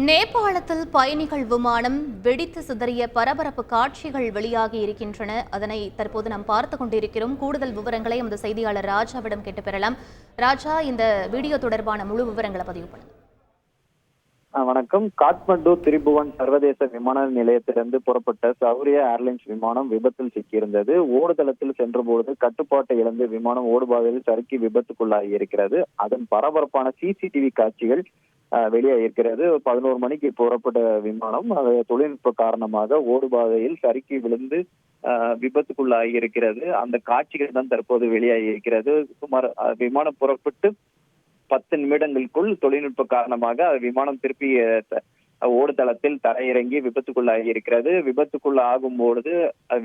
நேபாளத்தில் பயணிகள் விமானம் வெடித்து சிதறிய பரபரப்பு காட்சிகள் வெளியாகி இருக்கின்றன. அதனை தற்போது நாம் பார்த்துக் கொண்டிருக்கிறோம். கூடுதல் விவரங்களை எமது செய்தியாளர் ராஜாவிடம் கேட்டு பெறலாம். ராஜா, இந்த வீடியோ தொடர்பான முழு விவரங்களை பதிவு பண்ணுங்க. வணக்கம். காட்மண்டு திரிபுவன் சர்வதேச விமான நிலையத்திலிருந்து புறப்பட்ட சௌரியா ஏர்லைன்ஸ் விமானம் விபத்தில் சிக்கியிருந்தது. ஓடுதளத்தில் சென்றபோது கட்டுப்பாட்டை இழந்து விமானம் ஓடுபாதையில் சறுக்கி விபத்துக்குள்ளாகி இருக்கிறது. அதன் பரபரப்பான சிசிடிவி காட்சிகள் வெளியாகிருக்கிறது. 11 மணிக்கு புறப்பட்ட விமானம் தொழில்நுட்ப காரணமாக ஓடுபாதையில் சறுக்கி விழுந்து விபத்துக்குள்ளாகி இருக்கிறது. அந்த காட்சிகள் தான் தற்போது வெளியாகி இருக்கிறது. சுமார் விமானம் புறப்பட்டு 10 நிமிடங்களுக்குள் தொழில்நுட்ப காரணமாக விமானம் திருப்பி ஓடுதளத்தில் தரையிறங்கி விபத்துக்குள்ளாகி இருக்கிறது. விபத்துக்குள்ள ஆகும் பொழுது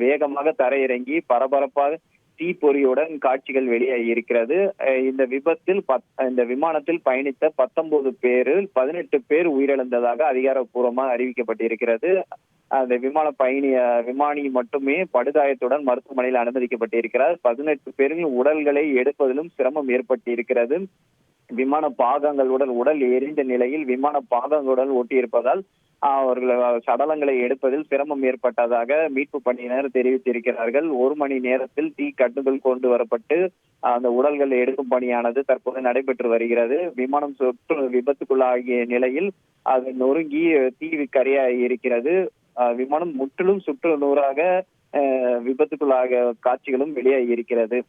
வேகமாக தரையிறங்கி பரபரப்பாக தீப்பொறியுடன் காட்சிகள் வெளியாகி இருக்கிறது. இந்த விபத்தில் இந்த விமானத்தில் பயணித்த 19 பேரில் 18 பேர் உயிரிழந்ததாக அதிகாரப்பூர்வமாக அறிவிக்கப்பட்டிருக்கிறது. அந்த விமானி மட்டுமே படுகாயத்துடன் மருத்துவமனையில் அனுமதிக்கப்பட்டிருக்கிறார். 18 பேரின் உடல்களை எடுப்பதிலும் சிரமம் ஏற்பட்டிருக்கிறது. விமான பாகங்களுடன் உடல் எரிந்த நிலையில் விமான பாகங்களுடன் ஒட்டியிருப்பதால் அவர்கள் சடலங்களை எடுப்பதில் சிரமம் ஏற்பட்டதாக மீட்பு பணியினர் தெரிவித்திருக்கிறார்கள். 1 மணி நேரத்தில் தீ கட்டுகள் கொண்டு வரப்பட்டு அந்த உடல்கள் எடுக்கும் பணியானது தற்போது நடைபெற்று வருகிறது. விமானம் விபத்துக்குள்ளாகிய நிலையில் அது நொறுங்கி தீ கரையாகி இருக்கிறது. விமானம் முற்றிலும் சுற்று நூறாக விபத்துக்குள்ளாக காட்சிகளும் வெளியாகி இருக்கிறது.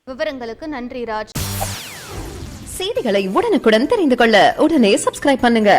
விவரங்களுக்கு நன்றி ராஜ். செய்திகளை உடனுக்குடன் தெரிந்து கொள்ள உடனே சப்ஸ்கிரைப் பண்ணுங்க.